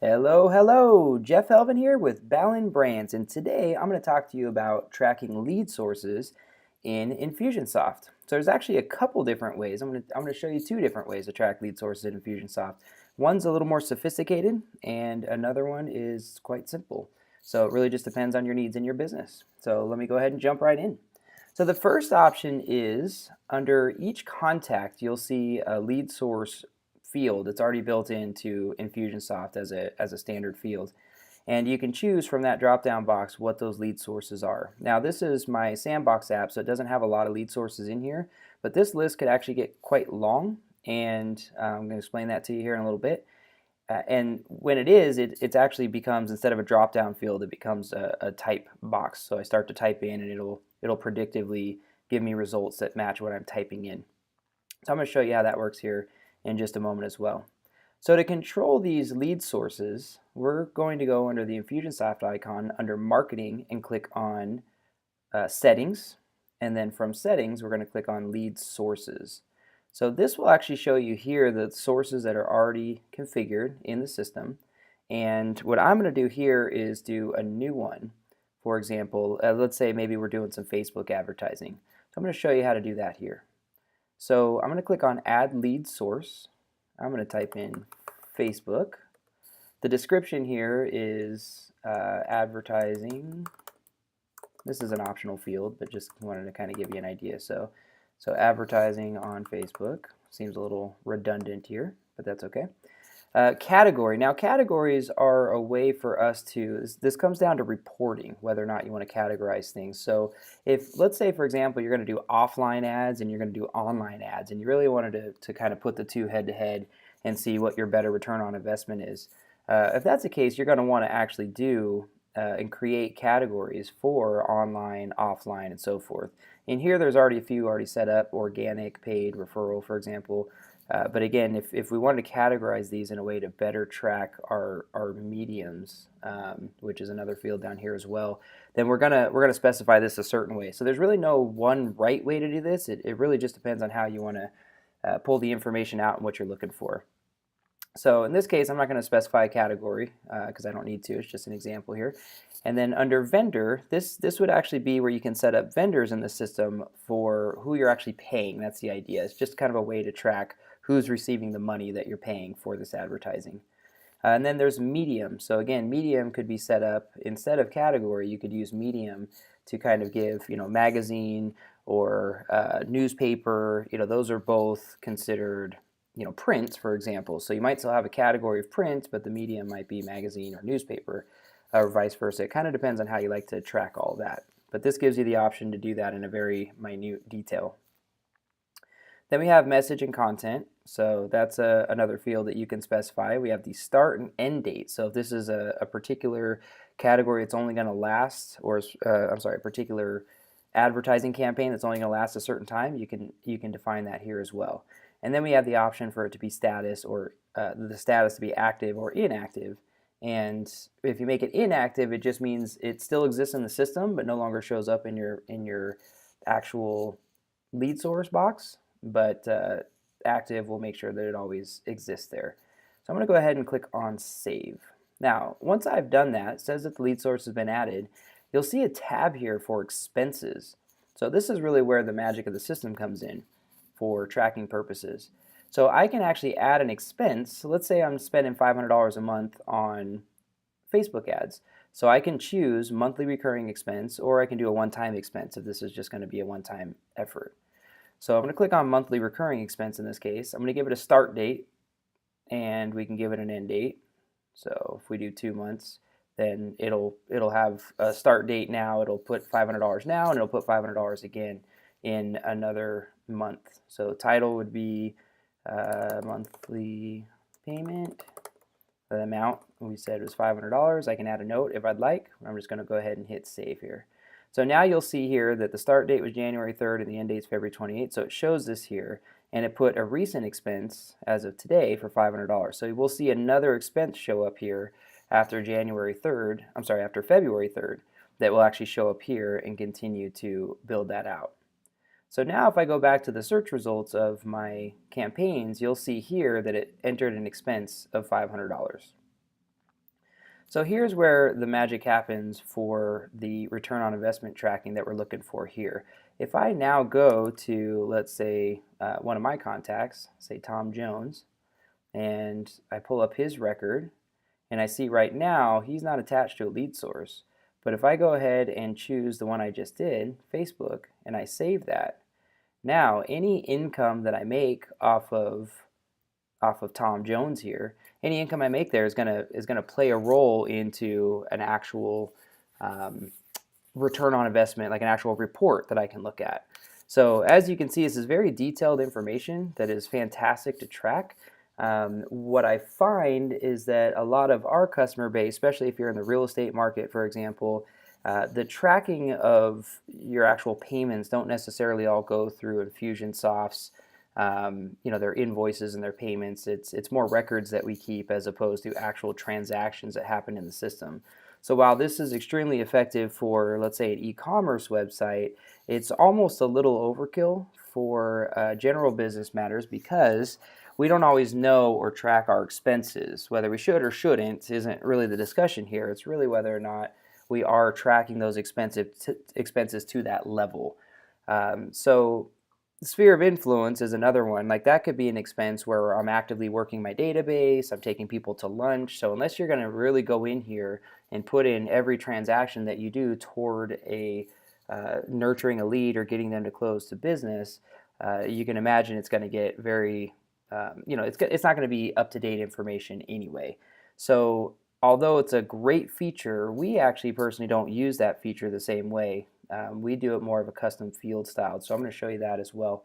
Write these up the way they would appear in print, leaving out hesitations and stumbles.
Hello, hello! Jeff Helvin here with Ballin Brands, and today I'm going to talk to you about tracking lead sources in Infusionsoft. So there's actually a couple different ways. I'm going to show you two different ways to track lead sources in Infusionsoft. One's a little more sophisticated, and another one is quite simple. So it really just depends on your needs in your business. So let me go ahead and jump right in. So the first option is under each contact, you'll see a lead source field. It's already built into Infusionsoft as a standard field. And you can choose from that drop-down box what those lead sources are. Now this is my sandbox app, so it doesn't have a lot of lead sources in here, but this list could actually get quite long, and I'm going to explain that to you here in a little bit. And when it is, it actually becomes, instead of a drop-down field, it becomes a type box. So I start to type in, and it'll predictively give me results that match what I'm typing in. So I'm going to show you how that works here in just a moment as well. So to control these lead sources, we're going to go under the Infusionsoft icon under Marketing and click on Settings. And then from Settings, we're going to click on Lead Sources. So this will actually show you here the sources that are already configured in the system. And what I'm going to do here is do a new one. For example, let's say maybe we're doing some Facebook advertising. So I'm going to show you how to do that here. So I'm going to click on Add Lead Source. I'm going to type in Facebook. The description here is advertising. This is an optional field, but just wanted to kind of give you an idea. So advertising on Facebook seems a little redundant here, but that's okay. Category. Now categories are a way for us to, this comes down to reporting, whether or not you want to categorize things. So if, let's say for example, you're going to do offline ads and you're going to do online ads, and you really wanted to kind of put the two head to head and see what your better return on investment is. If that's the case, you're going to want to actually do and create categories for online, offline, and so forth. In here there's already a few already set up: organic, paid, referral, for example. But again, if we wanted to categorize these in a way to better track our mediums, which is another field down here as well, then we're gonna specify this a certain way. So there's really no one right way to do this. It really just depends on how you want to pull the information out and what you're looking for. So in this case, I'm not going to specify a category because I don't need to. It's just an example here. And then under vendor, this would actually be where you can set up vendors in the system for who you're actually paying. That's the idea. It's just kind of a way to track who's receiving the money that you're paying for this advertising. And then there's medium. So again, medium could be set up instead of category. You could use medium to kind of give, magazine or newspaper. Those are both considered, print, for example. So you might still have a category of print, but the medium might be magazine or newspaper, or vice versa. It kind of depends on how you like to track all that. But this gives you the option to do that in a very minute detail. Then we have message and content. So that's another field that you can specify. We have the start and end date. So if this is a particular category, it's only going to last, or a particular advertising campaign that's only going to last a certain time, you can define that here as well. And then we have the option for it to be status, or the status to be active or inactive. And if you make it inactive, it just means it still exists in the system, but no longer shows up in your actual lead source box. But active will make sure that it always exists there. So I'm going to go ahead and click on Save. Now, once I've done that, it says that the lead source has been added. You'll see a tab here for expenses. So this is really where the magic of the system comes in for tracking purposes. So I can actually add an expense. So let's say I'm spending $500 a month on Facebook ads. So I can choose monthly recurring expense, or I can do a one-time expense if this is just going to be a one-time effort. So I'm going to click on monthly recurring expense in this case. I'm going to give it a start date, and we can give it an end date. So if we do 2 months, then it'll have a start date now. It'll put $500 now, and it'll put $500 again in another month. So title would be monthly payment. The amount we said was $500. I can add a note if I'd like. I'm just going to go ahead and hit save here. So now you'll see here that the start date was January 3rd and the end date is February 28th. So it shows this here, and it put a recent expense as of today for $500. So we'll see another expense show up here after February 3rd, that will actually show up here and continue to build that out. So now if I go back to the search results of my campaigns, you'll see here that it entered an expense of $500. So here's where the magic happens for the return on investment tracking that we're looking for here. If I now go to, let's say, one of my contacts, say Tom Jones, and I pull up his record, and I see right now he's not attached to a lead source. But if I go ahead and choose the one I just did, Facebook, and I save that, now any income that I make off of Tom Jones here, any income I make there is gonna play a role into an actual return on investment, like an actual report that I can look at. So as you can see, this is very detailed information that is fantastic to track. What I find is that a lot of our customer base, especially if you're in the real estate market, for example, the tracking of your actual payments don't necessarily all go through Infusionsoft's, their invoices and their payments. It's more records that we keep as opposed to actual transactions that happen in the system. So while this is extremely effective for, let's say, an e-commerce website, it's almost a little overkill for general business matters because we don't always know or track our expenses. Whether we should or shouldn't isn't really the discussion here. It's really whether or not we are tracking those expenses to that level. So sphere of influence is another one. Like that could be an expense where I'm actively working my database, I'm taking people to lunch. So unless you're going to really go in here and put in every transaction that you do toward nurturing a lead or getting them to close to business, you can imagine it's going to get very, it's not going to be up-to-date information anyway. So although it's a great feature, we actually personally don't use that feature the same way. We do it more of a custom field style, so I'm going to show you that as well.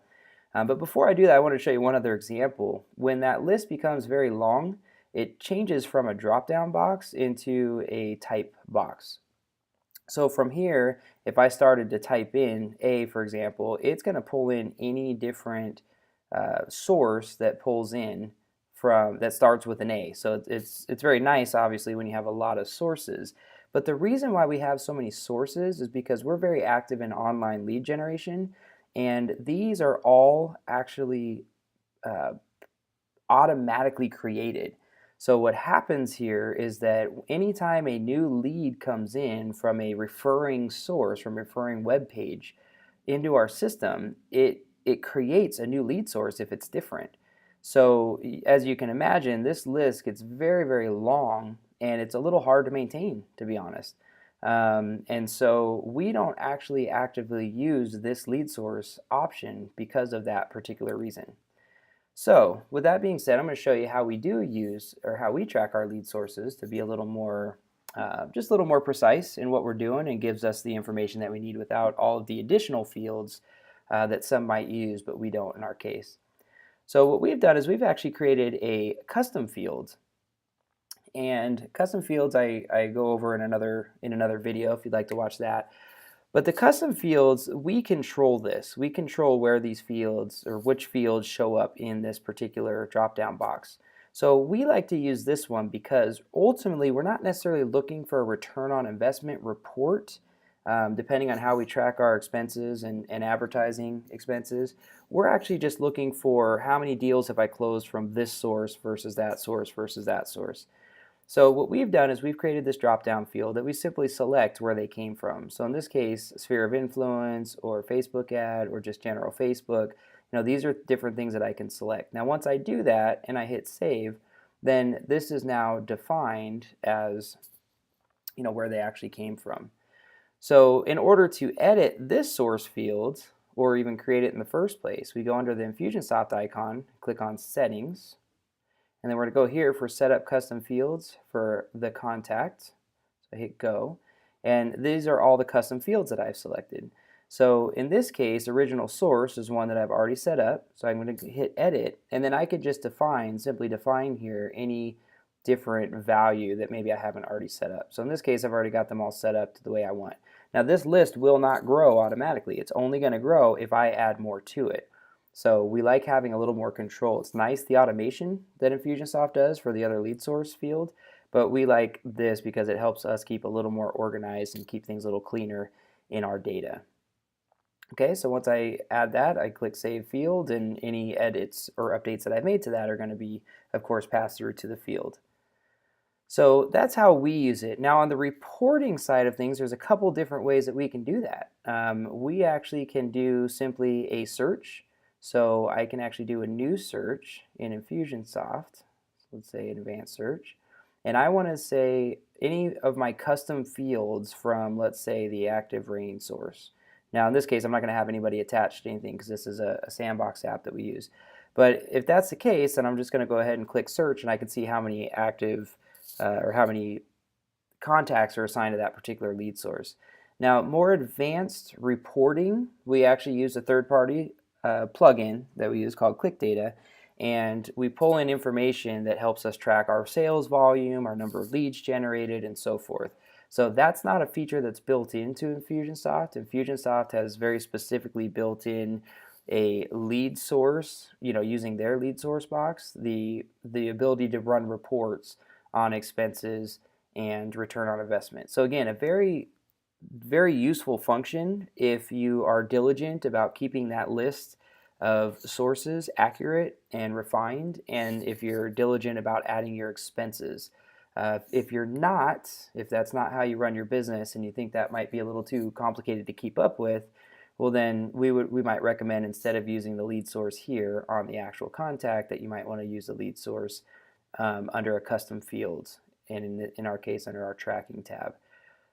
But before I do that, I want to show you one other example. When that list becomes very long, it changes from a drop-down box into a type box. So from here, if I started to type in A, for example, it's going to pull in any different source that pulls in that starts with an A. So it's very nice, obviously, when you have a lot of sources. But the reason why we have so many sources is because we're very active in online lead generation, and these are all actually automatically created. So what happens here is that anytime a new lead comes in from a referring source, from a referring web page into our system, it creates a new lead source if it's different. So as you can imagine, this list gets very, very long, and it's a little hard to maintain, to be honest. And so we don't actually actively use this lead source option because of that particular reason. So with that being said, I'm going to show you how we do use, or how we track our lead sources to be a little more, just a little more precise in what we're doing, and gives us the information that we need without all of the additional fields that some might use, but we don't in our case. So what we've done is we've actually created a custom field. And custom fields I go over in another video if you'd like to watch that. But the custom fields, we control this. We control where these fields, or which fields, show up in this particular drop-down box. So we like to use this one because ultimately we're not necessarily looking for a return on investment report. Depending on how we track our expenses and advertising expenses, we're actually just looking for how many deals have I closed from this source versus that source versus that source. So what we've done is we've created this drop-down field that we simply select where they came from. So in this case, sphere of influence, or Facebook ad, or just general Facebook. These are different things that I can select. Now once I do that and I hit save, then this is now defined as where they actually came from. So in order to edit this source field, or even create it in the first place, we go under the Infusionsoft icon, click on Settings, and then we're going to go here for Setup Custom Fields for the contact. So I hit Go, and these are all the custom fields that I've selected. So in this case, original source is one that I've already set up, so I'm going to hit Edit, and then I could just simply define here any different value that maybe I haven't already set up. So in this case, I've already got them all set up to the way I want. Now this list will not grow automatically. It's only going to grow if I add more to it. So we like having a little more control. It's nice, the automation that Infusionsoft does for the other lead source field, but we like this because it helps us keep a little more organized and keep things a little cleaner in our data. Okay, so once I add that, I click Save Field, and any edits or updates that I've made to that are going to be, of course, passed through to the field. So that's how we use it. Now on the reporting side of things, there's a couple different ways that we can do that. We actually can do simply a search. So I can actually do a new search in Infusionsoft. So let's say an advanced search. And I want to say any of my custom fields from, let's say, the active rain source. Now in this case, I'm not going to have anybody attached to anything because this is a sandbox app that we use. But if that's the case, then I'm just going to go ahead and click search and I can see how many active or how many contacts are assigned to that particular lead source. Now, more advanced reporting, we actually use a third-party plugin that we use called ClickData, and we pull in information that helps us track our sales volume, our number of leads generated, and so forth. So that's not a feature that's built into Infusionsoft. Infusionsoft has very specifically built in a lead source, using their lead source box, the ability to run reports on expenses and return on investment. So again, a very, very useful function if you are diligent about keeping that list of sources accurate and refined, and if you're diligent about adding your expenses. If you're not, if that's not how you run your business and you think that might be a little too complicated to keep up with, well then we might recommend, instead of using the lead source here on the actual contact, that you might want to use the lead source under a custom field, and in our case under our tracking tab.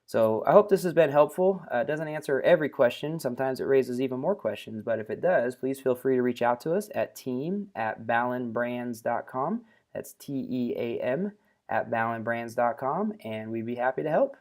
So I hope this has been helpful. It doesn't answer every question. Sometimes it raises even more questions, but if it does, please feel free to reach out to us at team@ballenbrands.com. That's TEAM @ballenbrands.com, and we'd be happy to help.